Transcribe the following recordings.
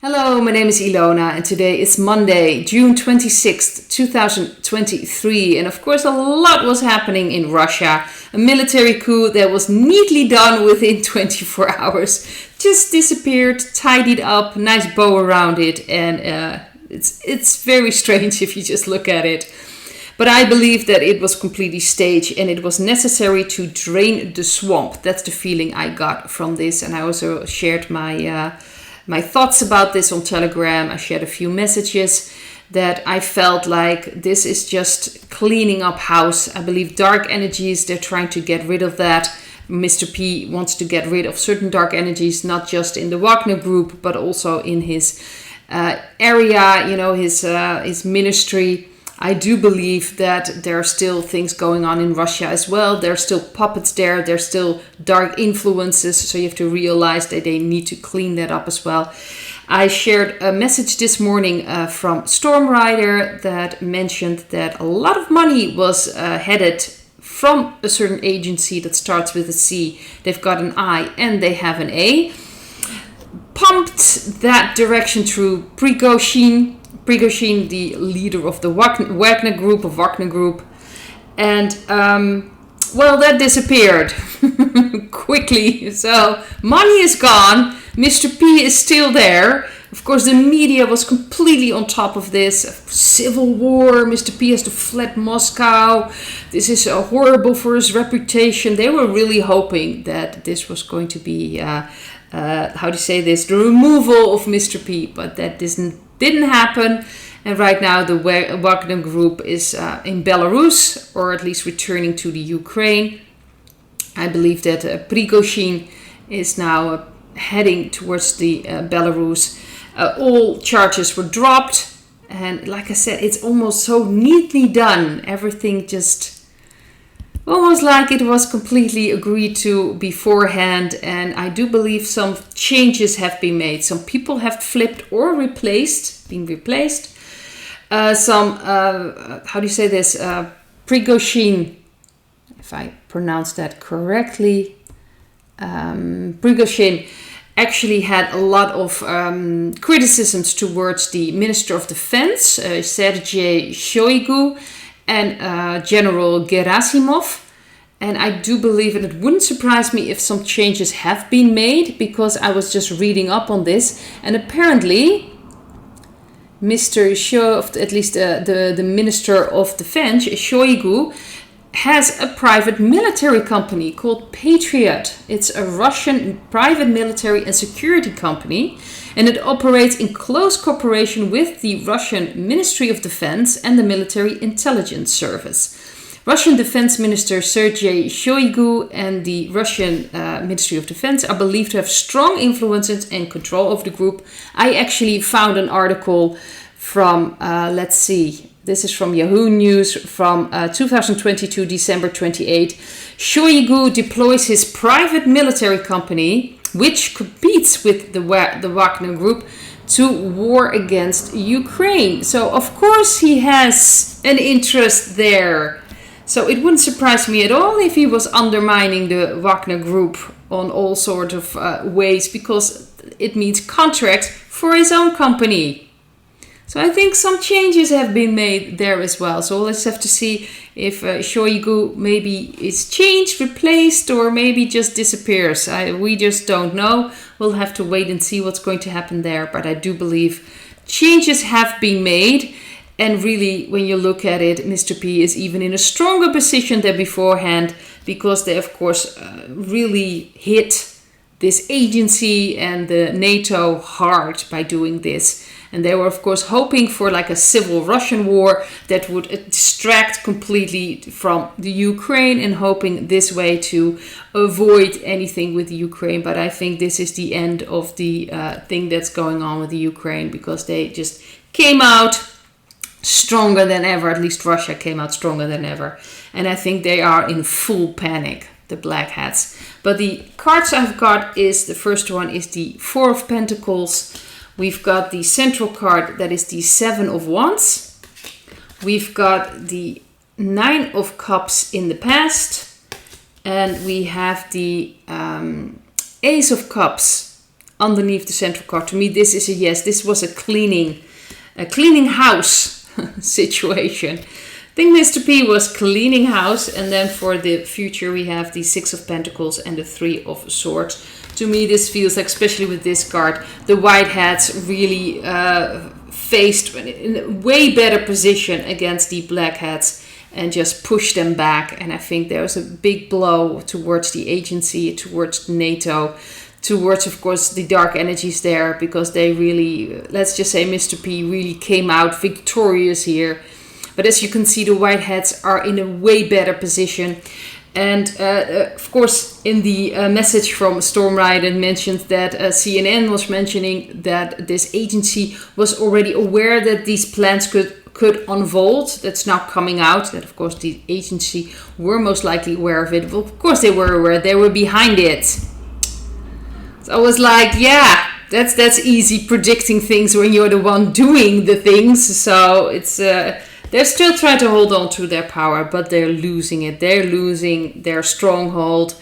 Hello, my name is Ilona and today is Monday, June 26th, 2023. And of course a lot was happening in Russia. A military coup that was neatly done within 24 hours. Just disappeared, tidied up, nice bow around it. And it's very strange if you just look at it. But I believe that it was completely staged and it was necessary to drain the swamp. That's the feeling I got from this. And I also shared my thoughts about this on Telegram. I shared a few messages that I felt like this is just cleaning up house. I believe dark energies, they're trying to get rid of that. Mr. P wants to get rid of certain dark energies, not just in the Wagner group, but also in his area, his ministry. I do believe that there are still things going on in Russia as well. There are still puppets there. There's still dark influences. So you have to realize that they need to clean that up as well. I shared a message this morning from Stormrider that mentioned that a lot of money was headed from a certain agency that starts with a C. They've got an I and they have an A. Pumped that direction through Prigozhin, the leader of the Wagner Group, and that disappeared quickly. So money is gone. Mr. P is still there. Of course, the media was completely on top of this. Civil war. Mr. P has to fled Moscow. This is horrible for his reputation. They were really hoping that this was going to be the removal of Mr. P, but that didn't happen. And right now the Wagner Group is in Belarus, or at least returning to the Ukraine. I believe that Prigozhin is now heading towards the Belarus. All charges were dropped, and like I said, it's almost so neatly done. Everything just almost like it was completely agreed to beforehand, and I do believe some changes have been made. Some people have flipped or been replaced. Prigozhin, if I pronounce that correctly, Prigozhin actually had a lot of criticisms towards the Minister of Defense, Sergei Shoigu, and General Gerasimov. And I do believe, and it wouldn't surprise me if some changes have been made, because I was just reading up on this, and apparently Mr. the Minister of Defense, Shoigu, has a private military company called Patriot. It's a Russian private military and security company, and it operates in close cooperation with the Russian Ministry of Defense and the Military Intelligence Service. Russian Defense Minister Sergei Shoigu and the Russian Ministry of Defense are believed to have strong influences and control over the group. I actually found an article from, this is from Yahoo News from 2022, December 28. Shoigu deploys his private military company, which competes with the Wagner Group, to war against Ukraine. So, of course, he has an interest there. So it wouldn't surprise me at all if he was undermining the Wagner Group on all sorts of ways, because it means contracts for his own company. So I think some changes have been made there as well. So let's have to see if Shoigu maybe is changed, replaced, or maybe just disappears. We just don't know. We'll have to wait and see what's going to happen there. But I do believe changes have been made. And really, when you look at it, Mr. P is even in a stronger position than beforehand, because they, of course, really hit this agency and the NATO hard by doing this. And they were, of course, hoping for like a civil Russian war that would distract completely from the Ukraine, and hoping this way to avoid anything with the Ukraine. But I think this is the end of the thing that's going on with the Ukraine, because they just came out stronger than ever. At least Russia came out stronger than ever. And I think they are in full panic, the Black Hats. But the cards I've got the first one is the Four of Pentacles. We've got the central card, that is the Seven of Wands. We've got the Nine of Cups in the past. And we have the Ace of Cups underneath the central card. To me, this is a yes. This was a cleaning house situation. I think Mr. P was cleaning house, and then for the future we have the Six of Pentacles and the Three of Swords. To me, this feels like, especially with this card, the white hats really faced in a way better position against the black hats and just pushed them back. And I think there was a big blow towards the agency, towards NATO, towards, of course, the dark energies there, because they really, let's just say Mr. P really came out victorious here. But as you can see, the white hats are in a way better position. And of course, in the message from Storm Ryden mentioned that CNN was mentioning that this agency was already aware that these plans could unfold. That's now coming out. That, of course, the agency were most likely aware of it. Well, of course, they were aware. They were behind it. So I was like, yeah, that's easy predicting things when you're the one doing the things. So it's... they're still trying to hold on to their power, but they're losing it. They're losing their stronghold,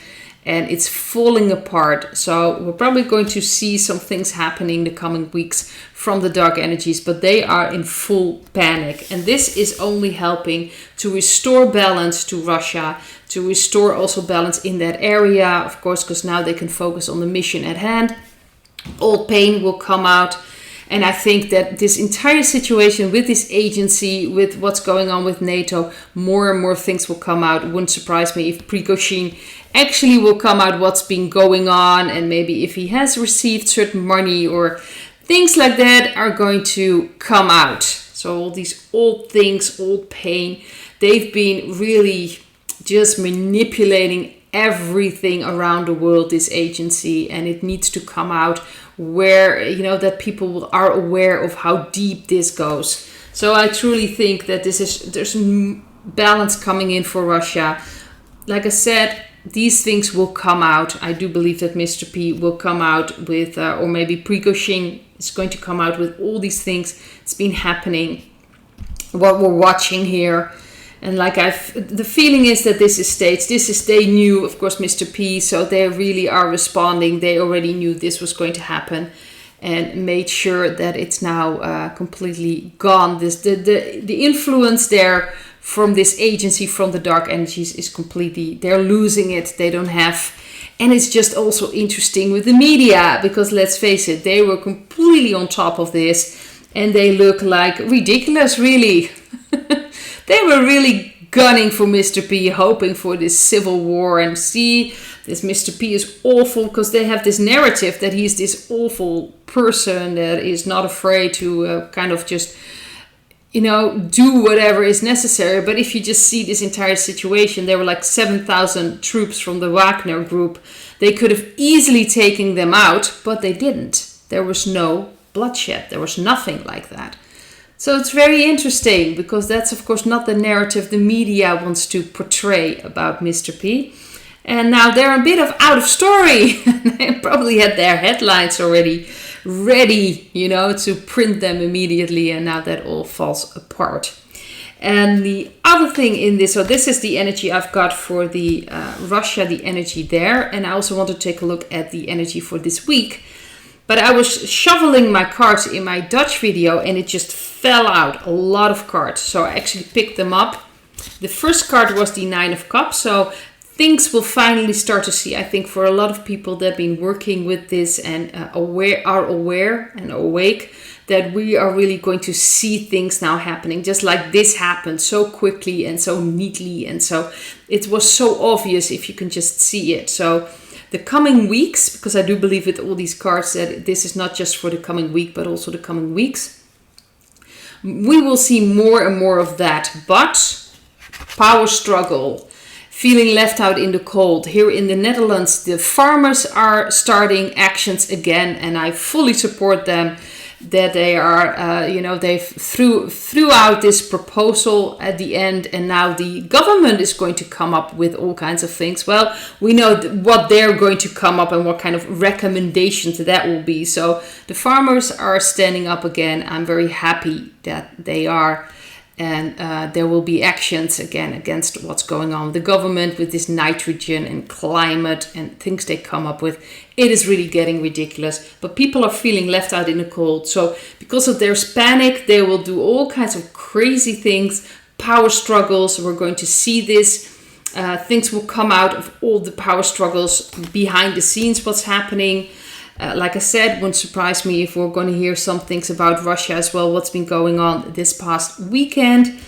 and it's falling apart. So we're probably going to see some things happening the coming weeks from the dark energies, but they are in full panic. And this is only helping to restore balance to Russia, to restore also balance in that area, of course, because now they can focus on the mission at hand. All pain will come out. And I think that this entire situation with this agency, with what's going on with NATO, more and more things will come out. It wouldn't surprise me if Prigozhin actually will come out what's been going on, and maybe if he has received certain money or things like that are going to come out. So all these old things, old pain, they've been really just manipulating everything around the world, this agency, and it needs to come out where, you know, that people are aware of how deep this goes. So I truly think that there's balance coming in for Russia. Like I said, these things will come out. I do believe that Mr. P will come out with, or maybe Prigozhin is going to come out with all these things. It's been happening, what we're watching here. And like the feeling is that this is staged. They knew, of course, Mr. P, so they really are responding. They already knew this was going to happen and made sure that it's now completely gone. The influence there from this agency, from the dark energies, is completely, they're losing it. They don't have, and it's just also interesting with the media, because let's face it, they were completely on top of this and they look like ridiculous, really. They were really gunning for Mr. P, hoping for this civil war. And see, this Mr. P is awful, because they have this narrative that he's this awful person that is not afraid to kind of just, you know, do whatever is necessary. But if you just see this entire situation, there were like 7,000 troops from the Wagner group. They could have easily taken them out, but they didn't. There was no bloodshed. There was nothing like that. So it's very interesting, because that's, of course, not the narrative the media wants to portray about Mr. P. And now they're a bit of out of story. They probably had their headlines already ready, you know, to print them immediately. And now that all falls apart. And the other thing in this, so this is the energy I've got for the Russia, the energy there. And I also want to take a look at the energy for this week. But I was shoveling my cards in my Dutch video and it just fell out, a lot of cards. So I actually picked them up. The first card was the Nine of Cups. So things will finally start to see, I think, for a lot of people that have been working with this and are aware and awake, that we are really going to see things now happening, just like this happened so quickly and so neatly. And so it was so obvious if you can just see it. So the coming weeks, because I do believe with all these cards that this is not just for the coming week, but also the coming weeks, we will see more and more of that. But power struggle, feeling left out in the cold. Here in the Netherlands, the farmers are starting actions again, and I fully support them. That they are, they threw out this proposal at the end, and now the government is going to come up with all kinds of things. Well, we know what they're going to come up and what kind of recommendations that will be. So the farmers are standing up again. I'm very happy that they are. And there will be actions again against what's going on with the government with this nitrogen and climate and things they come up with. It is really getting ridiculous, but people are feeling left out in the cold. So because of their panic, they will do all kinds of crazy things, power struggles. We're going to see this. Things will come out of all the power struggles behind the scenes, what's happening. Like I said, wouldn't surprise me if we're going to hear some things about Russia as well, what's been going on this past weekend.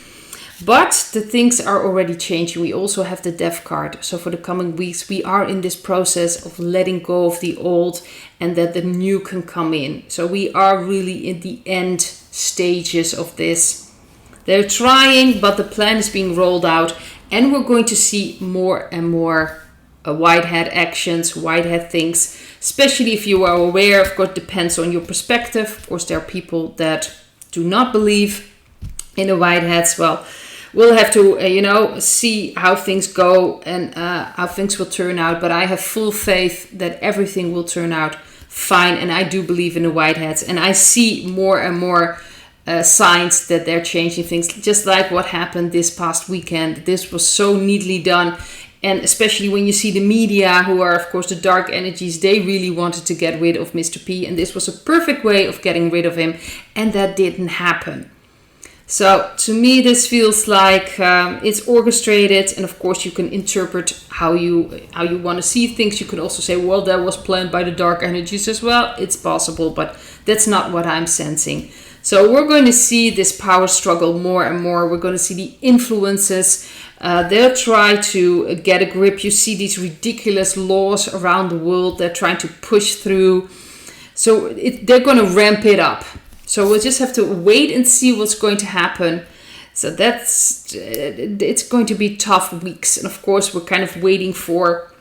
But the things are already changing. We also have the death card. So for the coming weeks, we are in this process of letting go of the old and that the new can come in. So we are really in the end stages of this. They're trying, but the plan is being rolled out. And we're going to see more and more white hat actions, white hat things, especially if you are aware. Of course, depends on your perspective. Of course, there are people that do not believe in the white hats. Well, we'll have to, see how things go and how things will turn out. But I have full faith that everything will turn out fine. And I do believe in the white hats. And I see more and more signs that they're changing things, just like what happened this past weekend. This was so neatly done. And especially when you see the media, who are, of course, the dark energies, they really wanted to get rid of Mr. P. And this was a perfect way of getting rid of him. And that didn't happen. So to me, this feels like it's orchestrated. And of course, you can interpret how you want to see things. You can also say, well, that was planned by the dark energies as well. It's possible, but that's not what I'm sensing. So we're going to see this power struggle more and more. We're going to see the influences. They'll try to get a grip. You see these ridiculous laws around the world they're trying to push through. So they're going to ramp it up. So we'll just have to wait and see what's going to happen. So it's going to be tough weeks. And of course, we're kind of waiting for,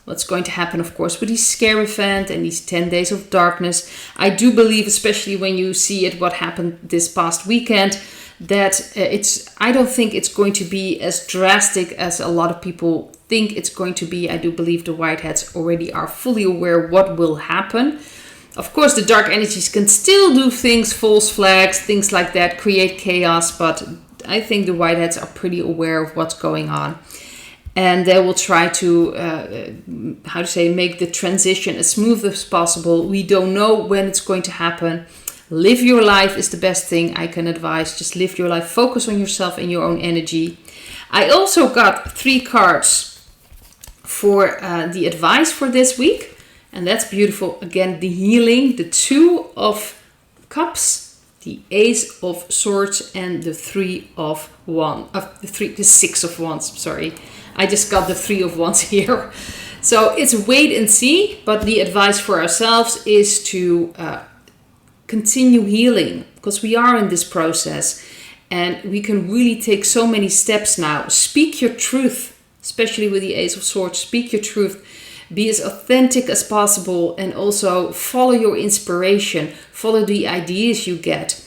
what's going to happen, of course, with this scare event and these 10 days of darkness. I do believe, especially when you see it, what happened this past weekend, that I don't think it's going to be as drastic as a lot of people think it's going to be. I do believe the white hats already are fully aware what will happen. Of course, the dark energies can still do things, false flags, things like that, create chaos, but I think the white hats are pretty aware of what's going on. And they will try to, make the transition as smooth as possible. We don't know when it's going to happen. Live your life is the best thing I can advise. Just live your life. Focus on yourself and your own energy. I also got 3 cards for the advice for this week. And that's beautiful. Again, the healing, the 2 of Cups, the Ace of Swords, and the 3 of Wands. The 6 of Wands, sorry. I just got the 3 of Wands here. So it's wait and see. But the advice for ourselves is to continue healing, because we are in this process and we can really take so many steps now. Speak your truth, especially with the Ace of Swords. Speak your truth. Be as authentic as possible, and also follow your inspiration. Follow the ideas you get.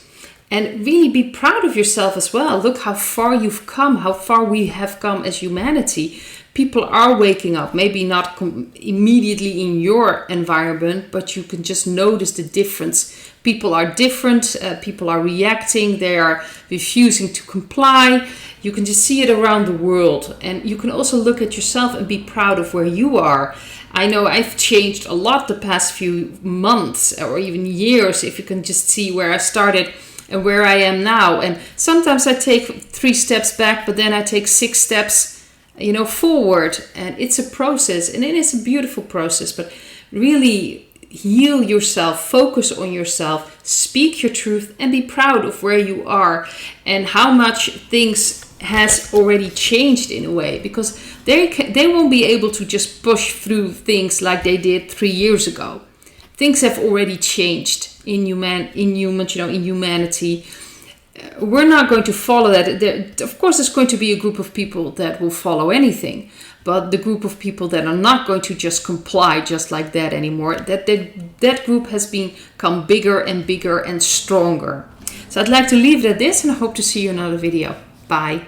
And really be proud of yourself as well. Look how far you've come, how far we have come as humanity. People are waking up, maybe not immediately in your environment, but you can just notice the difference. People are different, people are reacting, they are refusing to comply. You can just see it around the world. And you can also look at yourself and be proud of where you are. I know I've changed a lot the past few months or even years, if you can just see where I started and where I am now. And sometimes I take 3 steps back, but then I take 6 steps forward. And it's a process, and it is a beautiful process. But really heal yourself, focus on yourself, speak your truth, and be proud of where you are and how much things has already changed in a way, because they won't be able to just push through things like they did 3 years ago. Things have already changed in humanity. We're not going to follow that. Of course, there's going to be a group of people that will follow anything, but the group of people that are not going to just comply just like that anymore, that group has become bigger and bigger and stronger. So I'd like to leave it at this, and I hope to see you in another video. Bye.